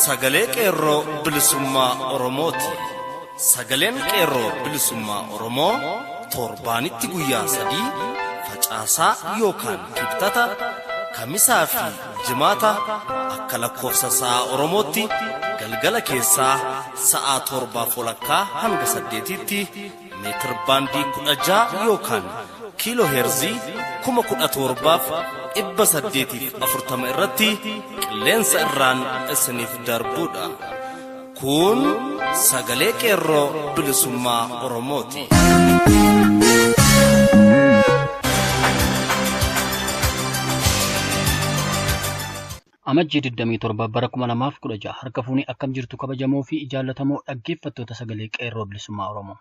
sagalee qeerroo bilisummaa Oromooti. Sagaleen qeerroo bilisummaa Oromoo torbaanitti guyyaa 3 facaasaa yookaan kibxata kamisaa fi jimaata akka lakkoofsa sa'a Oromootti galgala keessaa sa'a 7:00 hanga 8tti meetir baandii 16 yookaan kiiloo heerzii 17,840 irratti qilleensa irraan isiniif darbuudha. Kun sagalee qeerroo bilisummaa Oromooti. Amajjii 27 bara 2016 harka fuunii akkam jirtu kabajamoo fi jaallatamoo dhaggeeffattoota sagalee qeerroo bilisummaa Oromoo.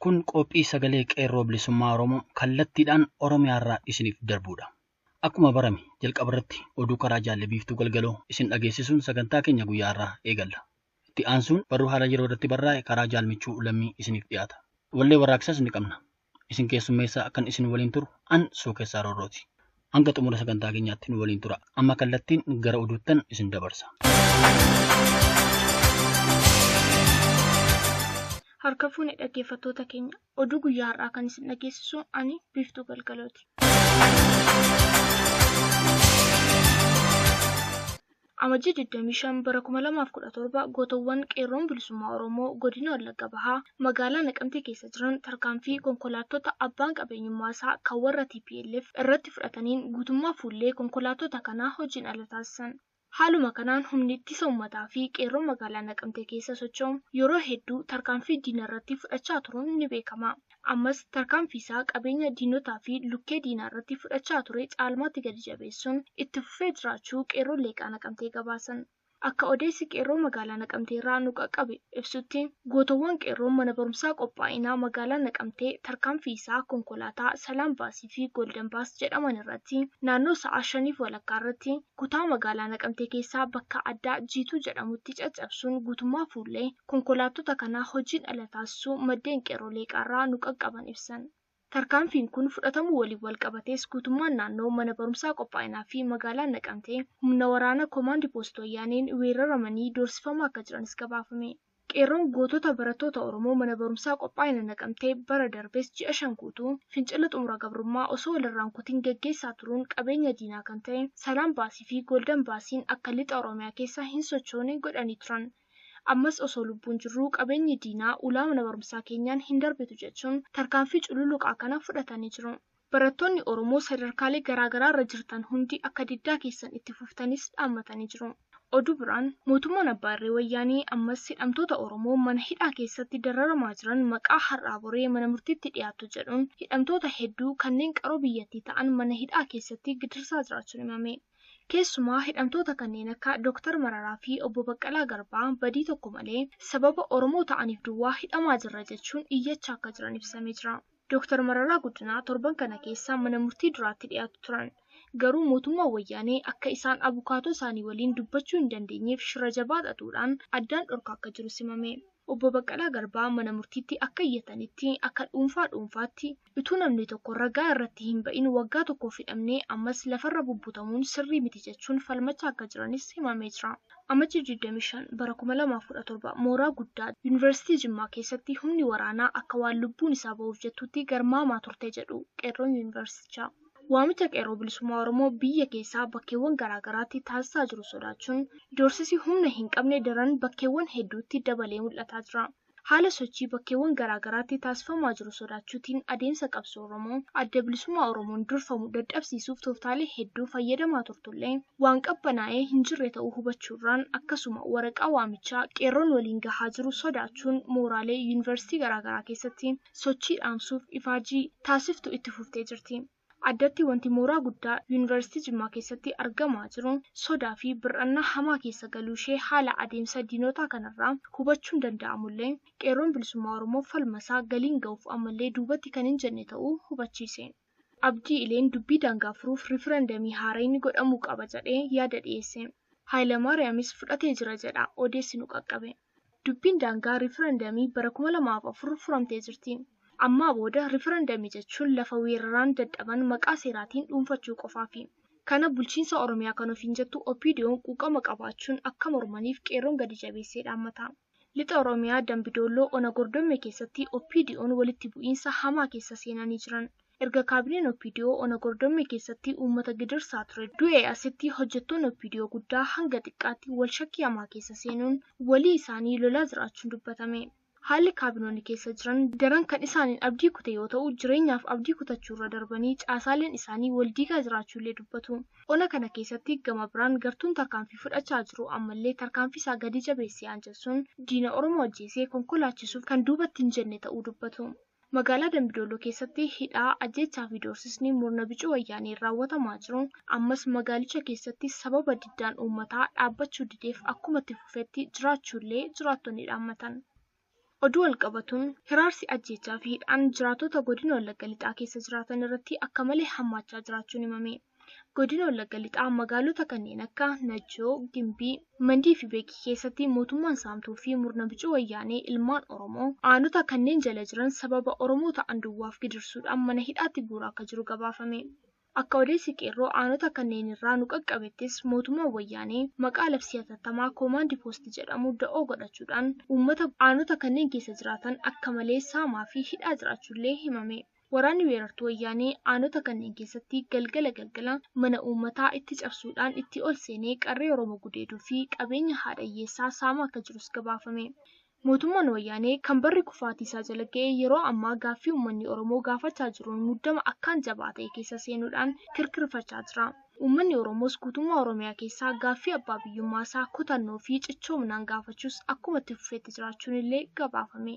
Kun qophii sagalee qeerroo bilisummaa Oromoo kallattiidhaan Oromiyaarraa isiniif darbuudha. Akkuma barame jalqabarratti oduu karaa jaallebiiftuu galgaloo isin dhageessisuun sagantaa keenya guyyaarraa eegalla. Itti aansuun barruu haala yeroo irratti barraa'e karaa jaalmichuu lammii isiniif dhiyaata. Wallee warraaqsas ni qabna. Isin keessummeessaa akkan isin waliin turu an Sookeessaa Roorrooti. Hanga xumura sagantaa keenyaatti nu waliin tura. Amma kallattiin gara oduuttan isin dabarsa. Harka fuunee dhaggeeffattoota keenya oduu guyyaa har'aa kan isin dhageessisu ani Biiftuu Galgalooti. Amajjii 25 bara 2017 gootawwan qeerroon bilisummaa Oromoo godina Wallagga Bahaa magaalaa Naqamtee keessa jiran tarkaanfii konkolaattota abbaan qabeenyummaa isaa kan warra TPLF irratti fudhataniin guutummaa fuullee konkolaattota kanaa hojiin ala taasisan. Haaluma kanaan humni ittisa uummataa fi qeerroo magaalaa Naqamtee keessa socho'uun yeroo hedduu tarkaanfii diina irratti fudhachaa turuun ni beekama. Ammas tarkaanfii isaa qabeenya diinotaa fi lukkee diinaa irratti fudhachaa ture caalmaatti gadi jabeessuun itti fufee jiraachuu qeerroo leeqaa Naqamtee gabaasan. Akka odeessi qeerroo magaalaa Naqamtee irraa nu qaqqabe ibsutti gootawwan qeerroon mana barumsaa qophaa'inaa magaalaa Naqamtee tarkaanfii isaa konkolaataa Salaam Baasii fi Golden Baas jedhaman irratti naannoo sa'a 5:00 irratti kutaa magaalaa Naqamtee keessaa bakka addaa Jiituu jedhamutti caccabsuun guutummaa fuullee konkolaattota kanaa hojiin ala taasisuu maddeen qeerroo leeqaarraa nu qaqqaban ibsan. Tarkaanfiin kun fudhatamuu waliin wal qabatees guutummaan naannoo mana barumsaa qophaa'inaa fi magaalaa Naqamtee humna waraana koomaandii poostii wayyaaneen weeraramanii doorsifamaa akka jiranis gabaafame. Qeerroon gootota barattoota Oromoo mana barumsaa qophaa'ina Naqamtee bara darbees ji'a 5 guutuu fincila xumura gabrummaa osoo walirraan kutiin gaggeessaa turuun qabeenya diinaa kan ta'e Salaam Baasii fi Golden Baasiin akka lixa Oromiyaa keessa hin sochoone godhanii turan. Ammas osoo lubbuun jirru qabeenyi diinaa ulaa mana barumsaa keenyaan hin darbitu jechuun tarkaanfii cululuqaa kana fudhatanii jiru. Barattoonni Oromoo sadarkaalee garaagaraa irra jirtan hundi akka diddaa keessan itti fuftanis dhaammatanii jiru. Oduu biraan mootummaan abbaa irree wayyaanii ammas hidhamtoota Oromoo mana hidhaa keessatti dararamaa jiran maqaa har'aa boree mana murtiitti dhiyaatu jedhuun hidhamtoota hedduu kanneen qaroo biyyattii ta'an mana hidhaa keessatti gidirsaa jiraachuun himame. Keessumaa hidhamtoota kanneen akka Dr. Mararaa fi obbo Baqqalaa Garbaa badii tokko malee sababa Oromoo ta'aniif duwwaa hidhamaa jirra jechuun iyyachaa akka jiran ibsamee jira. Dr. Mararaa Guddinaa torban kana keessa mana murtii duraatti dhiyaatu turan. Garuu mootummaan wayyaanee akka isaan abukaatoo isaanii waliin dubbachuu hin dandeenyeef shira jabaa xaxuudhaan addaan dhorkaa akka jiru simame. Obbo Baqqalaa Garbaa mana murtiitti akka iyyatanitti akka dhuunfaatti utuu namni tokko ragaa irratti hin ba'in waggaa tokkoof hidhamnee ammas lafarra bubbutamuun sirrii miti jechuun falmachaa akka jiranis himamee jira. Amajjii 25 bara 2017 mooraa guddaa Yuunivarsiitii Jimmaa keessatti humni waraanaa akka waan lubbuun isaa ba'uuf jettutti garmaamaa turte jedhu qeerroon yuunivarsiitichaa. Waamicha qeerroo bilisummaa Oromoo biyya keessaa bakkeewwan garaagaraatti taasisaa jiru sodaachuun doorsisi humna hin qabne daran bakkeewwan hedduutti dabalee mul'ataa jira. Haala sochii bakkeewwan garaagaraatti taasifamaa jiru sodaachuutiin adeemsa qabsoo Oromoo adda bilisummaa Oromoon durfamu dadhabsiisuuf tooftaalee hedduu fayyadamaa turtullee waan qabbanaa'ee hin jirre ta'uu hubachuurraan akkasuma waraqaa waamichaa qeerroon waliin gahaa jiru sodaachuun mooraalee yuunivarsiitii garaagaraa keessatti sochii dhaamsuuf ifaajii taasiftu itti fuftee jirti. Addatti wanti mooraa guddaa Yuunivarsiitii Jimmaa keessatti argamaa jiru sodaa fi bir'annaa hamaa keessa galuu ishee haala adeemsa diinotaa kanarraa hubachuun danda'amullee qeerroon bilisummaa Oromoo falmasaa galiin ga'uuf ammallee duubatti kan hin jenne ta'uu hubachiise. Abdii Ileen dubbii daangaa furuuf riiferendamii haaraan godhamuu qaba jedhee yaada dhiyeesse. Hayilamaariyaamis fudhatee jira jedha odeessi nu qaqqabe. Dubbiin daangaa riiferendamii bara 2004 furamtee jirti. Amma booda riiferendamii jechuun lafa weeraraan dadhaban maqaa seeraatiin dhuunfachuu qofaafi. Kana bulchiinsa Oromiyaa kan ofiin jettu OPDO'n quuqama qabaachuun akka mormaniif qeerroon gadi jabeessee dhaammata. Lixa Oromiyaa Dambidolloo Ona Gordommee keessatti OPDO'n walitti bu'iinsa hamaa keessa seenanii jiran. Erga kaabineen OPDO Ona Gordommee keessatti uummata gidirsaa ture du'ee asitti hojjettoonni OPDO guddaa hanga xiqqaatti wal shakkii hamaa keessa seenuun walii isaanii lolaa jiraachuun dubbatame. Haalli kaabinoonni keessa jiran daran kan isaaniin abdii kute yoo ta'u jireenyaaf abdii kutachuurra darbanii caasaaleen isaanii wal diigaa jiraachuullee dubbatu. Ona kana keessatti gama biraan gartuun tarkaanfii fudhachaa jiru ammallee tarkaanfii isaa gadi jabeessee aanjessuun diina Oromoo ajjeesee konkolaachisuuf kan duubatti hin jenne ta'uu dubbatu. Magaalaa Dambidolloo keessatti hidhaa ajjechaa fi doorsisni murna bicuu wayyaanee raawwatamaa jiru ammas magaalicha keessatti sababa diddaan uummataa dhaabbachuu dideef akkuma itti fufetti jiraachuullee jiraattonni dhaammatan. Oduu wal qabatuun hiraarsi ajjechaa fi hidhaan jiraattota godina Wallagga Lixaa keessa jiraatan irratti akka malee hammaachaa jiraachuun himame. Godina Wallagga Lixaa magaalota kanneen akka Najjoo, Gimbii, Mandii fi Beekii keessatti mootummaan saamtuu fi murna bicuu wayyaanee ilmaan Oromoo aanota kanneen jala jiran sababa Oromoo ta'an duwwaaf gidirsuudhaan mana hidhaatti guuraa akka jiru gabaafame. Akka odeessi qeerroo aanota kanneen irraa nu qaqqabettis mootummaan wayyaanee maqaa labsii hatattamaa koomaandii poostii jedhamu da'oo godhachuudhaan uummata aanota kanneen keessa jiraatan akka malee saamaa fi hidhaa jiraachuullee himame. Waraanni weerartuu wayyaanee aanota kanneen keessatti galgala mana uummataa itti cabsuudhaan itti ol seenee qarree Oromoo gudeeduu fi qabeenya haadha hiyyeessaa saamaa akka jirus gabaafame. Mootummaan wayyaanee kan barri kufaatii isaa jala ga'ee yeroo ammaa gaaffii uummanni Oromoo gaafachaa jiruun muddama akkaan jabaa ta'e keessa seenuudhaan kirkirfachaa jira. Uummanni Oromoos guutummaa Oromiyaa keessaa gaaffii abbaa biyyummaa isaa kutannoo fi cichoominaan gaafachuus akkuma itti fufeetti jiraachuun illee gabaafame.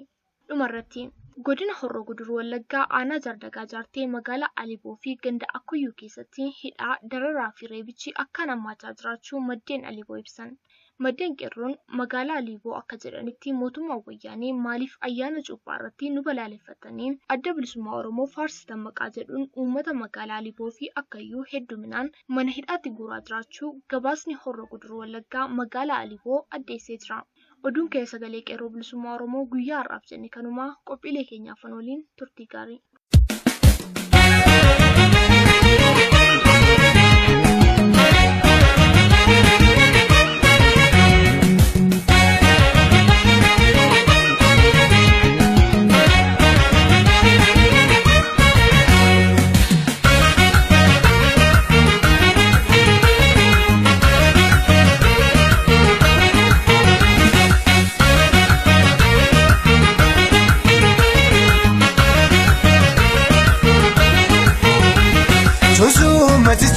Dhumarratti godina Horroo Guduruu Wallaggaa aanaa Jaardagaa Jaartee magaalaa Aliboo fi ganda Akkuyyuu keessatti hidhaa dararaa fi reebichi akkaan hammaachaa jiraachuu maddeen Aliboo ibsan. Maddeen qeerroon magaalaa Aliboo akka jedhanitti mootummaan wayyaanee maaliif ayyaana cuuphaa irratti nu balaaleffatanii adda bilisummaa Oromoo faarsitan maqaa jedhuun uummata magaalaa Aliboo fi Akkuyyuu hedduminaan mana hidhaatti guuraa jiraachuu gabaasni Horroo Guduruu Wallaggaa magaalaa Aliboo addeessee jira. Oduun kee sagalee qeerroo bilisummaa Oromoo guyyaa har'aaf jenne kanumaa qophiilee keenyaaf waliin turtii gaarii.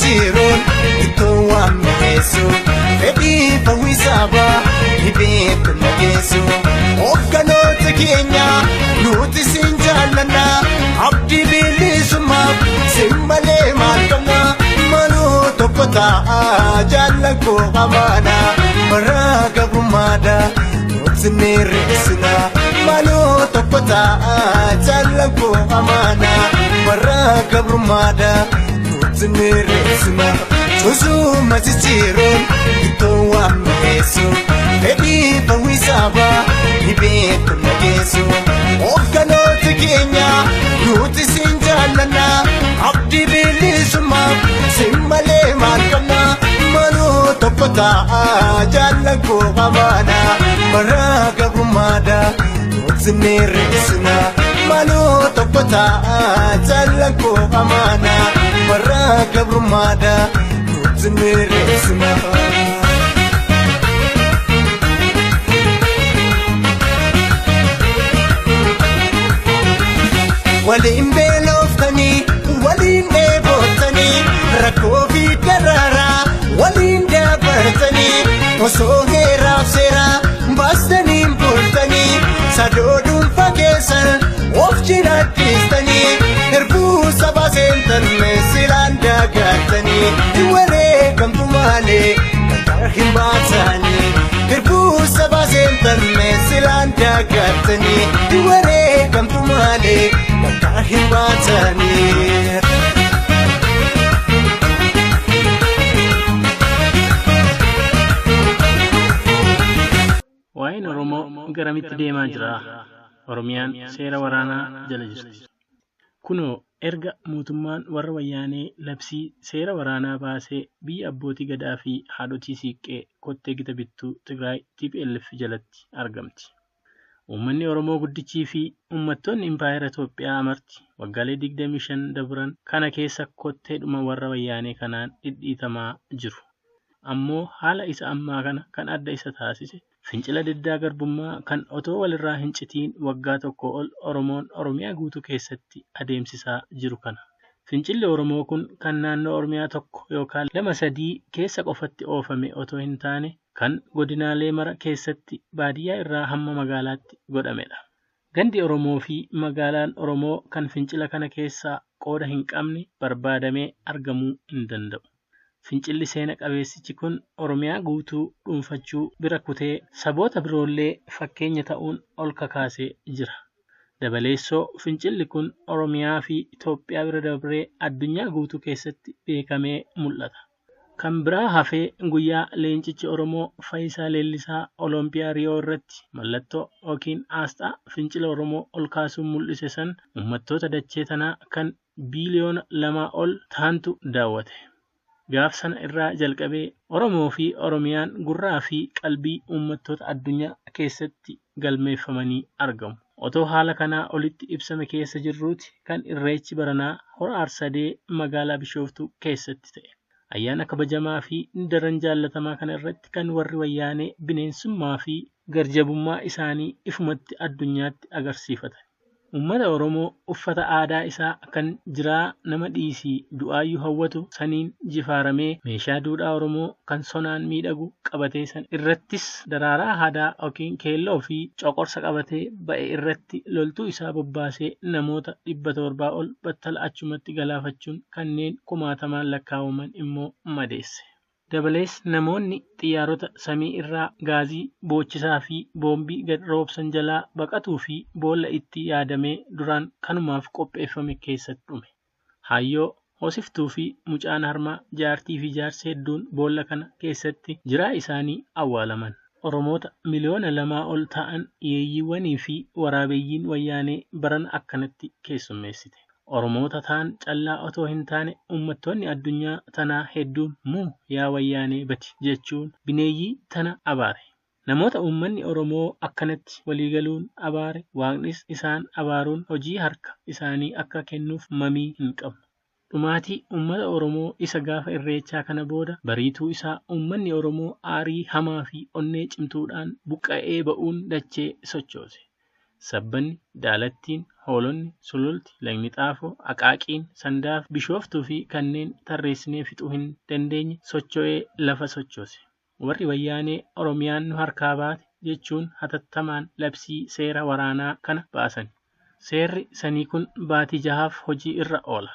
Jiron itu wamesu Baby pawisaba Hibib nagesu Oggano tekenya Nuti sinjalana Abdi bilisuma Simbale matana Manu tokota Jalan ko kamana Maraga bumada Nutsini risina Manu tokota Jalan ko kamana Maraga bumada Zineresma Chosuma chichiron Ito wamesu Baby pawisaba Hibib nagesu Oggano tekenya Nuti sinjalana Abdi bilisuma Simbale matana Manu tokota Jalan ko kamana Maraga bumada Zineresna Manu tokota Jalan ko kamana Maraga brumada Zineresna Walin beloftani Walin nebotani Rakofi darara Walin dabartani Oso heraf sera Bastani impultani Sadodun fagesan Of jiratistani Erbu sabasentan Mesilanda gatani Iwere kamtumale Katarhin batani Erbu sabasentan Mesilanda gatani Iwere kamtumale Katarhin batani Waa'een Oromoo garamitti deemaa jira? Oromiyaan seera waraanaa jala jirti. Kunoo erga mootummaan warra wayyaanee labsii seera waraanaa baasee biyya abbootii gadaa fi haadhotii siiqqee kottee gita bittuu Tigraay TPLF jalatti argamti. Uummanni Oromoo guddichii fi uummattoonni Impaayera Itoophiyaa marti waggaalee 25 dabran kana keessa kotteedhuma warra wayyaanee kanaan dhidhiitamaa jiru. Ammoo haala isa ammaa kana kan adda isa taasise fincila diddaa garbummaa kan otoo walirraa hin citiin waggaa tokko ol Oromoon Oromiyaa guutuu keessatti adeemsisaa jiru kana. Fincilli Oromoo kun kan naannoo Oromiyaa tokko yookaan 2-3 keessa qofatti oofame otoo hin taane kan godinaalee mara keessatti baadiyyaa irraa hamma magaalaatti godhamedha. Gandi Oromoo fi magaalaan Oromoo kan fincila kana keessaa qooda hin qabne barbaadamee argamuu hin danda'u. Fincilli seena qabeessichi kun Oromiyaa guutuu dhuunfachuu bira kutee saboota biroollee fakkeenya ta'uun ol kakaasee jira. Dabaleessoo fincilli kun Oromiyaa fi Itoophiyaa bira dabree addunyaa guutuu keessatti beekamee mul'ata. Kan biraa hafee guyyaa leencichi Oromoo Faayisaa Leellisaa Oloompiyaa Riyoo irratti mallattoo yookiin aasxaa fincila Oromoo ol kaasuun mul'ise san uummattoota dachee tanaa kan biiliyoona 2 ol ta'antu daawwate. Gaaf sana irraa jalqabee Oromoo fi Oromiyaan gurraa fi qalbii uummattoota addunyaa keessatti galmeeffamanii argamu. Otoo haala kanaa olitti ibsame keessa jirruuti kan irreechi baranaa hora Arsadee magaalaa Bishooftuu keessatti ta'e. Ayyaana kabajamaa fi daran jaallatamaa kana irratti kan warri wayyaanee bineensummaa fi garjabummaa isaanii ifumatti addunyaatti agarsiifatan. Uummata Oromoo uffata aadaa isaa kan jiraa nama dhiisii du'aayyuu hawwatu saniin jifaaramee meeshaa duudhaa Oromoo kan sonaan miidhagu qabatee san irrattis daraaraa aadaa yookiin keelloo fi coqorsa qabatee ba'e irratti loltuu isaa bobbaasee namoota 700 ol battala achumatti galaafachuun kanneen kumaatamaan lakkaa'aman immoo madeesse. Dabalees namoonni xiyyaarota samii irraa gaazii boochisaa fi boombii gad roobsan jalaa baqatuu fi boolla itti yaadamee duraan kanumaaf qopheeffame keessatti dhume. Hayyoo hoosiftuu fi mucaan harmaa jaartii fi jaarsa hedduun boolla kana keessatti jiraa isaanii awwaalaman. Oromoota miliyoona 2 ol ta'an yeeyyiiwwanii fi waraabeyyiin wayyaanee baran akkanatti keessummeessite. Oromoota ta'an callaa otoo hin taane uummattoonni addunyaa tanaa hedduun muu yaa wayyaanee bati jechuun bineeyyii tana abaare. Namoota uummanni Oromoo akkanatti waliigaluun abaare waaqnis isaan abaaruun hojii harka isaanii akka kennuuf mamii hin qabu. Dhumaatii uummata Oromoo isa gaafa irreechaa kana booda bariituu isaa uummanni Oromoo aarii hamaa fi onnee cimtuudhaan buqqa'ee ba'uun dachee sochoose. Sabbanni, Daalattiin, Hoolonni, Sululti, Lagni Xaafoo, Aqaaqiin, Sandaaf, Bishooftuu fi kanneen tarreessinee fixuu hin dandeenye socho'ee lafa sochoose. Warri wayyaanee Oromiyaan nu harkaa baate jechuun hatattamaan labsii seera waraanaa kana baasan. Seerri sanii kun baatii 6 hojii irra oola.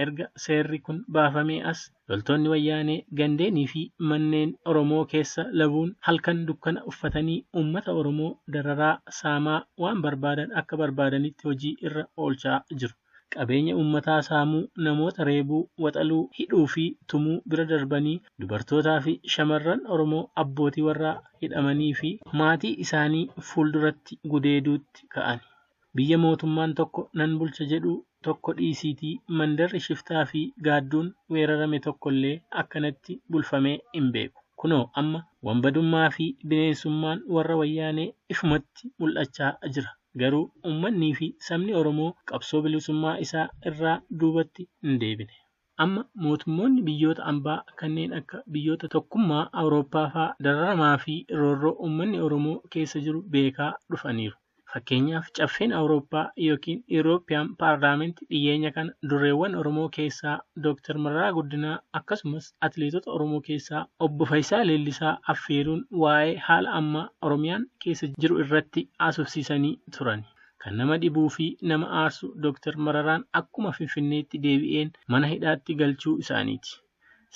Erga seerri kun baafamee as loltoonni wayyaanee gandeenii fi manneen Oromoo keessa labuun halkan dukkana uffatanii uummata Oromoo dararaa saamaa waan barbaadan akka barbaadanitti hojii irra oolchaa jiru. Qabeenya uummataa saamuu, namoota reebuu, waxaluu, hidhuu fi tumuu bira darbanii dubartootaa fi shamarran Oromoo abbootii warraa hidhamanii fi maatii isaanii fuulduratti gudeeduutti ka'an. Biyya mootummaan tokko nan bulcha jedhu tokko dhiisiitii mandarri shiftaa fi gaadduun weerarame tokkollee akkanatti bulfamee hin beeku. Kunoo amma wanbadummaa fi bineensummaan warra wayyaanee ifumatti mul'achaa jira. Garuu uummanni fi sabni Oromoo qabsoo bilisummaa isaa irraa duubatti hin deebine. Amma mootummoonni biyyoota ambaa kanneen akka biyyoota tokkummaa Awurooppaa fa'aa dararamaa fi roorroo uummanni Oromoo keessa jiru beekaa dhufaniiru. Fakkeenyaaf caffeen Awurooppaa yookiin Eurooppiyaan Paarlaamantii dhiyeenya kana dureewwan Oromoo keessaa Dr. Mararaa Guddinaa akkasumas atileetota Oromoo keessaa obbo Faayisaa Leellisaa affeeruun waa'ee haala ammaa Oromiyaan keessa jiru irratti haasofsiisanii turan. Kan nama dhibuu fi nama aarsu Dr. Mararaan akkuma Finfinneetti deebi'een mana hidhaatti galchuu isaaniiti.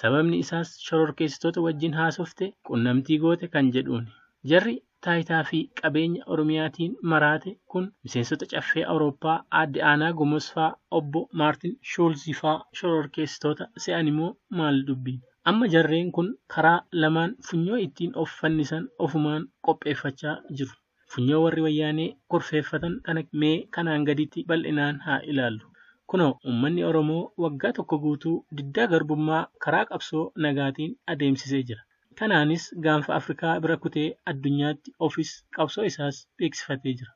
Sababni isaas shororkeessitoota wajjin haasofte qunnamtii goote kan jedhuuni. Jarri taayitaa fi qabeenya Oromiyaatiin maraate kun miseensota caffee Awurooppaa aadde Aanaa Gomosfaa obbo Maartin Shoolzifaa shororkeessitoota se'an immoo maal dubbiin. Amma jarreen kun karaa lamaan funyoo ittiin of fannisan ofumaan qopheeffachaa jiru. Funyoo warri wayyaanee kurfeeffatan kana mee kanaan gaditti bal'inaan haa ilaallu. Kunoo uummanni Oromoo waggaa tokko guutuu diddaa garbummaa karaa qabsoo nagaatiin adeemsisee jira. Kanaanis gaanfa Afrikaa bira kutee addunyaatti ofis qabsoo isaas beeksifatee jira.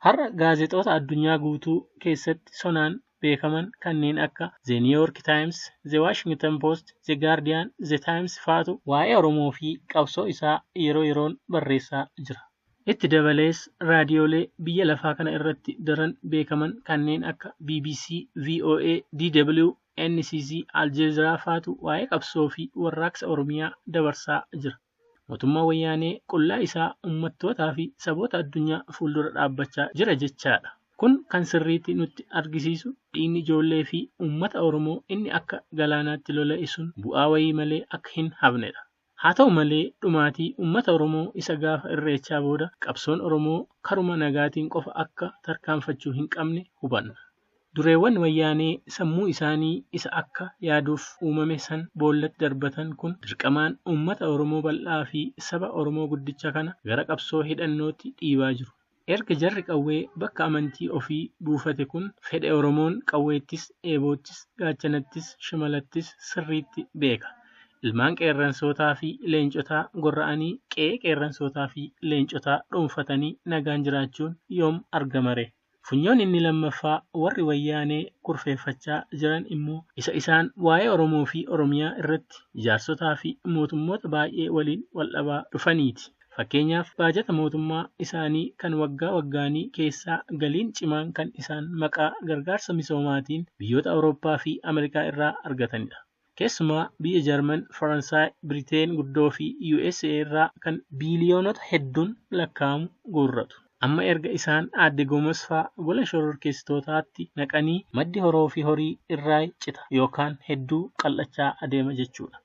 Har'a gaazexoota addunyaa guutuu keessatti sonaan beekaman kanneen akka The New York Times, The Washington Post, The Guardian, The Times faatu waa'ee Oromoo fi qabsoo isaa yeroo yeroon barreessaa jira. Itti dabalees raadiyoolee biyya lafaa kana irratti daran beekaman kanneen akka BBC, VOA, DW, NCC, Al Jazeera faatu waa'ee qabsoo fi warraaqsa Oromiyaa dabarsaa jira. Mootummaa wayyaanee qullaa isaa uummattootaa fi saboota addunyaa fuuldura dhaabbachaa jira jechaadha. Kun kan sirriitti nutti argisiisu dhiigni ijoollee fi uummata Oromoo inni akka galaanaatti lola'e sun bu'aa wayii malee akka hin hafnedha. Haa ta'u malee dhumaatii uummata Oromoo isa gaafa irreechaa booda qabsoon Oromoo karuma nagaatiin qofa akka tarkaanfachuu hin qabne hubanna. Dureewwan wayyaanee sammuu isaanii isa akka yaaduuf uumame san boollatti darbatan kun dirqamaan uummata Oromoo bal'aa fi saba Oromoo guddicha kana gara qabsoo hidhannootti dhiibaa jiru. Erga jarri qawwee bakka amantii ofii buufate kun fedhe Oromoon qawweettis, eeboottis, gaachanattis, shimalattis sirriitti beeka. Ilmaan qeerransootaa fi leencotaa gorra'anii qe'ee qeerransootaa fi leencotaa dhuunfatanii nagaan jiraachuun yoom argamare. Funyoon inni lammaffaa warri wayyaanee kurfeeffachaa jiran immoo isa isaan waa'ee Oromoo fi Oromiyaa irratti ijaarsotaa fi mootummoota baay'ee waliin wal dhabaa dhufaniiti. Fakkeenyaaf baajata mootummaa isaanii kan waggaa waggaanii keessaa galiin cimaan kan isaan maqaa gargaarsa misoomaatiin biyyoota Awurooppaa fi Ameerikaa irraa argatanidha. Keessumaa biyya Jarman, Faransaay, Biriteen guddoo fi USA irraa kan biiliyoonota hedduun lakkaa'amu guurratu. Amma erga isaan aadde Goomesfaa gola shororkeessitootaatti naqanii maddi horoo fi horii irraa cita yookaan hedduu qal'achaa adeema jechuudha.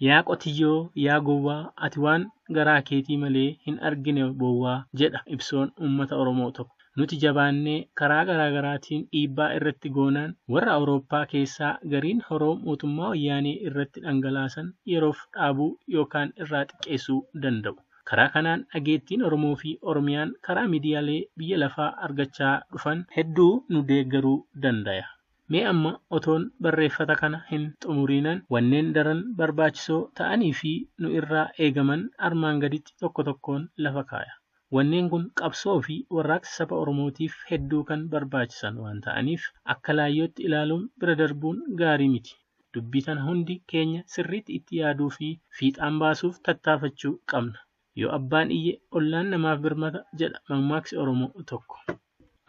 Yaa qotiyyoo, yaa gowwaa, ati waan garaa keetii malee hin argine bowwaa jedha ibsoon uummata Oromoo tokko. Nuti jabaannee karaa garaagaraatiin dhiibbaa irratti goonaan warra Awurooppaa keessaa gariin horoo mootummaa wayyaanee irratti dhangalaasan yeroof dhaabuu yookaan irraa xiqqeessuu danda'u. Karaa kanaan dhageettiin Oromoo fi Oromiyaan karaa miidiyaalee biyya lafaa argachaa dhufan hedduu nu deeggaruu danda'a. Mee amma otoon barreeffata kana hin xumuriinan wanneen daran barbaachisoo ta'anii fi nu irraa eegaman armaan gaditti tokko tokkoon lafa kaaya. Wanneen kun qabsoo fi warraaqsa saba Oromootiif hedduu kan barbaachisan waan ta'aniif akka laayyootti ilaaluun bira darbuun gaarii miti. Dubbii tana hundi keenya sirriitti itti yaaduu fi fiixaan baasuuf tattaafachuu qabna. Yoo abbaan iyye ollaan namaaf birmata jedha mammaaksi Oromoo tokko.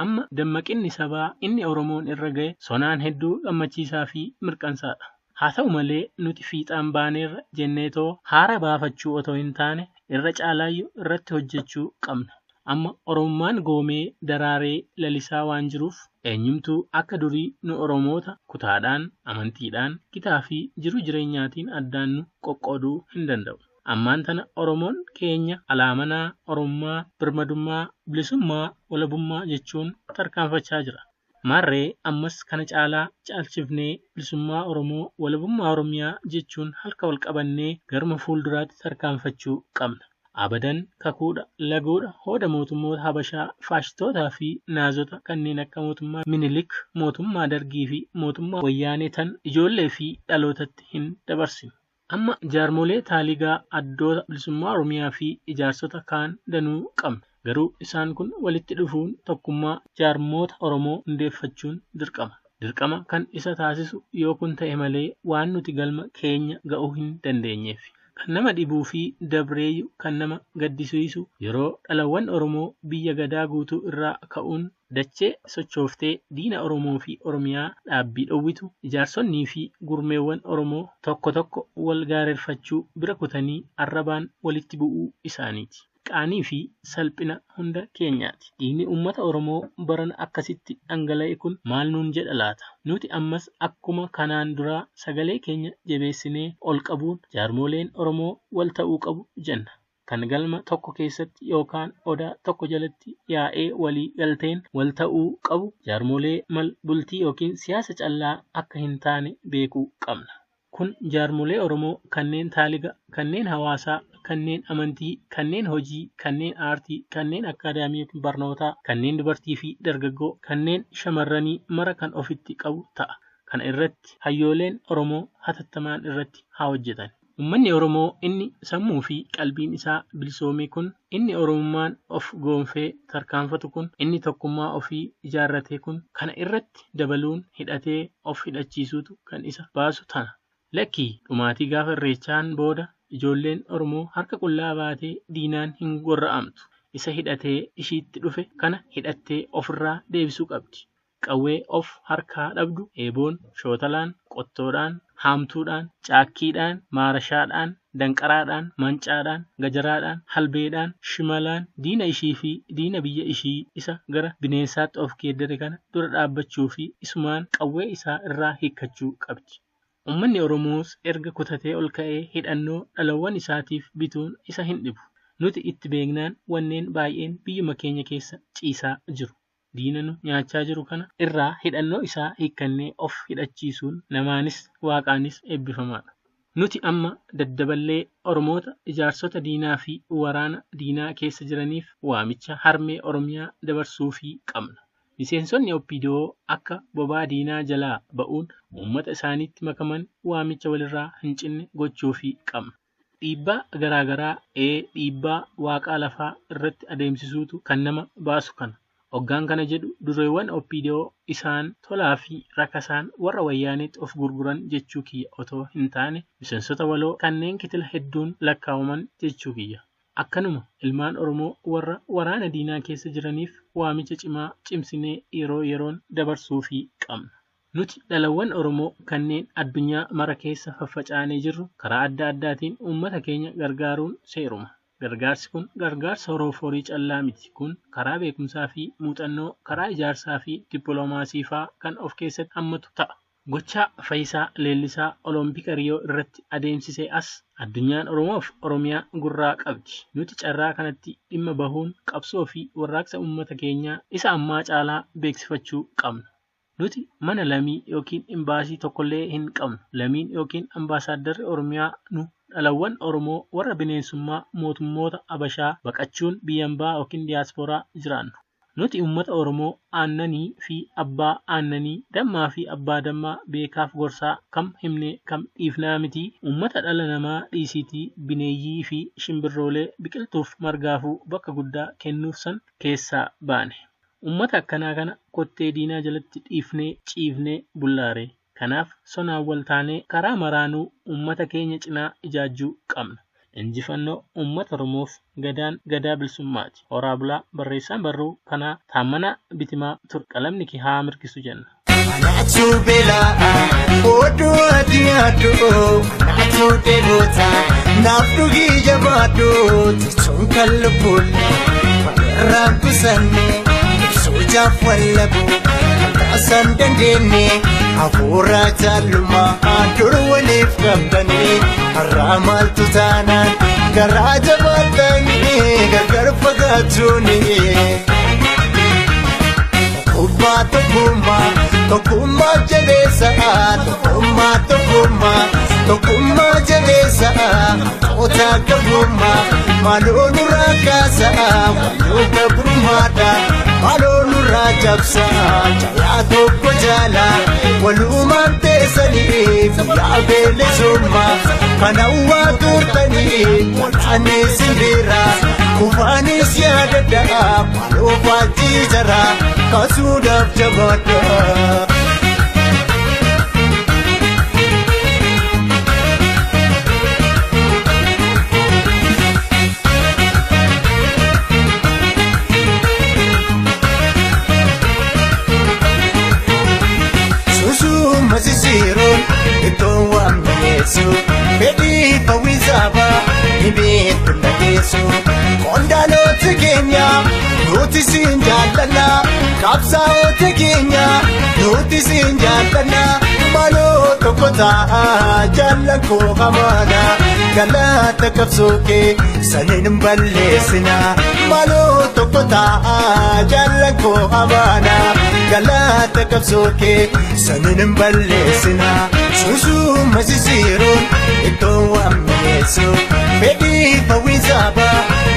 Amma dammaqinni sabaa inni Oromoon irra ga'e sonaan hedduu gammachiisaa fi mirqansaadha. Haa ta'u malee nuti fiixaan baaneerra jenneetoo haara baafachuu otoo hin taane irra caalaayyuu irratti hojjechuu qabna. Amma Oromummaan goomee daraaree lalisaa waan jiruuf eenyumtuu akka durii nu Oromoota kutaadhaan, amantiidhaan, gitaa fi jiru jireenyaatiin addaan nu qoqqooduu hin danda'u. Ammaan tana Oromoon keenya alaamanaa, Oromummaa, birmadummaa, bilisummaa, walabummaa jechuun tarkaanfachaa jira. Maarree ammas kana caalaa caalchifnee bilisummaa Oromoo, walabummaa Oromiyaa jechuun halka wal qabannee garma fuulduraatti tarkaanfachuu qabna. Abadan kakuudha, laguudha, hooda mootummoota Habashaa, faashistootaa fi naazota kanneen akka mootummaa Minilik, mootummaa Dargii fi mootummaa Wayyaanee tan ijoollee fi dhalootatti hin dabarsinu. Amma jaarmolee taaligaa addoota bilisummaa Oromiyaa fi ijaarsota kaan danuu qabna. Garuu isaan kun walitti dhufuun tokkummaa jaarmoota Oromoo hundeeffachuun dirqama. Dirqama kan isa taasisu yoo kun ta'e malee waan nuti galma keenya ga'uu hin dandeenyeef. Kan nama dhibuu fi dabreeyyu kan nama gaddisiisu yeroo dhalawwan Oromoo biyya gadaa guutuu irraa ka'uun dachee sochooftee diina Oromoo fi Oromiyaa dhaabbii dhowwitu ijaarsonnii fi gurmeewwan Oromoo tokko tokko wal gaarreeffachuu bira kutanii arrabaan walitti bu'uu isaaniiti. Qaanii fi salphina hunda keenyaati. Dhiigni uummata Oromoo barana akkasitti dhangala'e kun maal nuun jedha laata? Nuti ammas akkuma kanaan duraa sagalee keenya jabeessinee ol qabuun jaarmoleen Oromoo wal ta'uu qabu jenna. Kan galma tokko keessatti yookaan odaa tokko jalatti yaa'ee walii galteen wal ta'uu qabu jaarmolee mal bultii yookiin siyaasa callaa akka hin taane beekuu qabna. Kun jaarmolee Oromoo kanneen taaliga, kanneen hawaasaa, kanneen amantii, kanneen hojii, kanneen aartii, kanneen akaadaamii barnootaa, kanneen dubartii fi dargaggoo, kanneen shamarranii mara kan ofitti qabu ta'a. Kana irratti hayyooleen Oromoo hatattamaan irratti haa hojjetan. Uummanni Oromoo inni sammuu fi qalbiin isaa bilisoome kun, inni Oromummaan of goonfee tarkaanfatu kun, inni tokkummaa ofii ijaarrate kun, kana irratti dabaluun hidhatee of hidhachiisuutu kan isa baasu tana. Lakkii dhumaatii gaafa irreechaan booda ijoolleen Oromoo harka qullaa baatee diinaan hin gorra'amtu. Isa hidhatee ishiitti dhufe kana hidhattee ofirraa deebisuu qabdi. Qawwee of harkaa dhabdu eeboon, shootalaan, qottoodhaan, haamtuudhaan, caakkiidhaan, maarashaadhaan, danqaraadhaan, mancaadhaan, gajaraadhaan, halbeedhaan, shimalaan diina ishii fi diina biyya ishii isa gara bineensaatti of geeddare kana dura dhaabbachuu fi isumaan qawwee isaa irraa hiikkachuu qabdi. Uummanni Oromoos erga kutatee ol ka'ee hidhannoo dhalawwan isaatiif bituun isa hin dhibu. Nuti itti beeknaan wanneen baay'een biyyuma keenya keessa ciisaa jiru. Diina nu nyaachaa jiru kana irraa hidhannoo isaa hiikkannee of hidhachiisuun namaanis waaqaanis eebbifamaadha. Nuti amma daddaballee Oromoota ijaarsota diinaa fi waraana diinaa keessa jiraniif waamicha harmee Oromiyaa dabarsuufii qabna. Miseensonni OPDO akka bobaa diinaa jalaa ba'uun uummata isaaniitti makaman waamicha walirraa hin cinne gochuufii qabna. Dhiibbaa garaagaraa dhiibbaa waaqaa lafaa irratti adeemsisuutu kan nama baasu kana. Hoggaan kana jedhu dureewwan OPDO isaan tolaa fi rakasaan warra wayyaaneetti of gurguran jechuu kiyya otoo hin taane miseensota waloo kanneen kitila hedduun lakkaawaman jechuu kiyya. Akkanuma ilmaan Oromoo warra waraana diinaa keessa jiraniif waamicha cimaa cimsinee yeroo yeroon dabarsuufii qabna. Nuti dhalawwan Oromoo kanneen addunyaa mara keessa faffacaanee jirru karaa adda addaatiin uummata keenya gargaaruun seeruma. Gargaarsi kun gargaarsa horooforii callaa miti. Kun karaa beekumsaa fi muuxannoo, karaa ijaarsaa fi dippiloomaasii fa'aa kan of keessatti hammatu ta'a. Gochaa Faayisaa Leellisaa Olompika Riyoo irratti adeemsisee as addunyaan Oromoof Oromiyaa gurraa qabdi. Nuti carraa kanatti dhimma bahuun qabsoo fi warraaqsa uummata keenyaa isa ammaa caalaa beeksifachuu qabna. Nuti mana lamii yookiin imbaasii tokkollee hin qabnu. Lamiin yookiin ambaasaaddarri Oromiyaa nu dhalawwan Oromoo warra bineensummaa mootummoota Habashaa baqachuun biyyambaa yookiin diyaaspooraa jiraannu. Nuti uummata Oromoo aannanii fi abbaa aannanii, dammaa fi abbaa dammaa, beekaaf gorsaa kam himnee kam dhiifnaa miti. Uummata dhala namaa dhiisiitii bineeyyii fi shimbirroolee biqiltuuf margaafuu bakka guddaa kennuuf san keessaa baane. Uummata akkanaa kana kottee diinaa jalatti dhiifnee ciifnee bullaare. Kanaaf sonaan wal taanee karaa maraanuu uummata keenya cinaa ijaajjuu qabna. Injifannoo uummata Oromoof gadaan gadaa bilisummaati. Horaa bulaa barreessaan barruu kanaa Taammanaa Bitimaa ture. Qalamni kee haa mirkisu jenna. Anaatu beelaa oduu adii aduu anaatu deebiota naaf dhugii jabaaduu jechuun kan lubbuun walirraan kusanne ibsuujaaf wallabu kan taasan dandeenye. Hafuura jaallumaa dur waliif qabdanii har'aa maaltu taanaan garaa jabaatanii gargar fagaachuunii. Tokkummaa jabeessa tokkummaa jabeessa oota qabummaa maaloo nurraa kaasa walloo gabrummaadha maaloo nurraa cabsa jalaa tokko jaala walumaan teessaniif yaa beelesummaa kana waa turtanii wal'aanee sinbiira kufaanis yaadadha maaloo faajjii jara kaasuudhaaf jabaadha. Masisiroon iddoo waan mi'eessu fedhii fawwisaaba ni beektu dhageessu qondaalota keenya nuti siin jaalladha qabsaa'ota keenya nuti siin jaalladha maaloo tokko ta'a jaallan koo qamaadha galata qabsoo kee saniin balleessina maaloo tokko ta'a jaallan koo qamaadha galata qabsoo kee saniin balleessina suusuu masisiroon iddoo waan mi'eessu. geessu fedhii fawwisaaba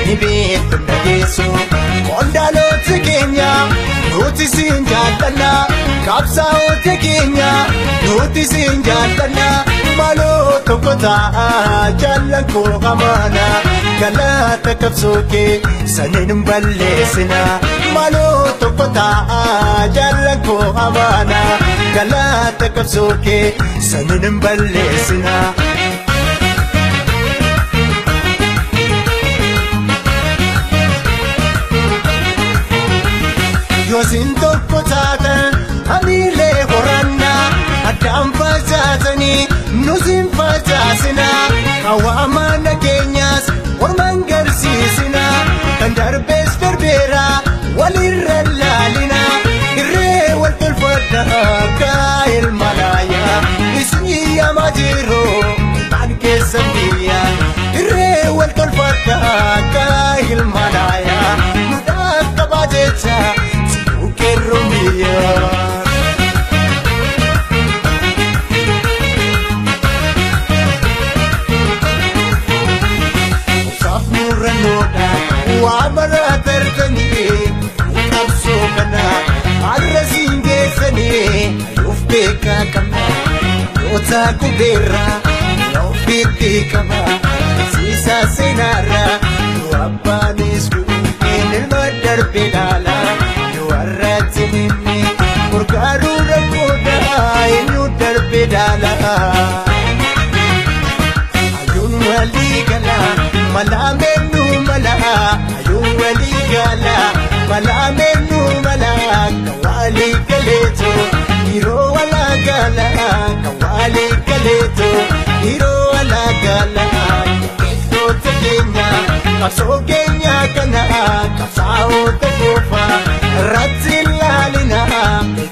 ni beektu na geessu qondaalota keenya nuti siin jaallanna qabsaa'ota keenya nuti siin jaallanna maaloo tokko ta'a jaallan koo amaana galata qabsoo kee saniin balleessina maaloo tokko ta'a jaallan koo amaana galata qabsoo kee saniin balleessina. Yosin tokko taatan amiilee horanna addaan facaasanii nusin facaasina hawaamaana keenyaas ormaan garsiisina kan darbees darbeera walirra laalina irree wal tolfadha akka ilma laayaa isii yamaa jiroo maan keessan biyya irree wal tolfadha akka ilma laayaa nudaa qabaa jecha Romia Safmuranoda Wamara tertani Kapsokana Arrasinge sani Ayufbeka kama Yota kubera Yaufiti kama Sisa senara Yuabanisku Enel madar pedala Warratini Murgaru rakoda inu darbedala Ayun waligala malamenu mala Ayun waligala malamenu mala Kawali kaleto hiro walagala Kawali kaleto hiro walagala Ito tegenya kaso kenya kana kasao tegofa Ratzilalina,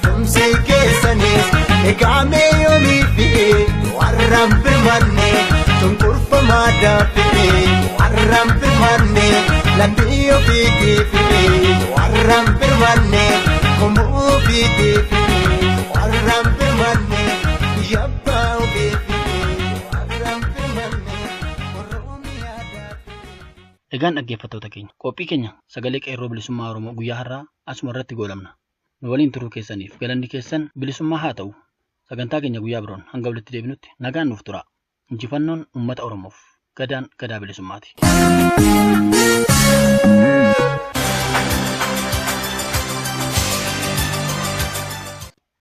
kumsi kesanis, ekame yomifi, warram pirmanne, tungkurfa madafi, warram pirmanne, lambiyo fiti fi, warram pirmanne, kumu fiti fi, warram pirmanne, yabba fiti, warram pirmanne, oromia dafi. Egaan dhaggeeffattoota keenya qophii keenya sagalee qeerroo bilisummaa Oromoo guyyaa har'aa asuma irratti goolabna. Nu waliin turuu keessaniif galanni keessan bilisummaa haa ta'u. Sagantaa keenya guyyaa biroon hanga walitti deebinutti nagaan nuuf tura. Injifannoon uummata Oromoof. Gadaan gadaa bilisummaati.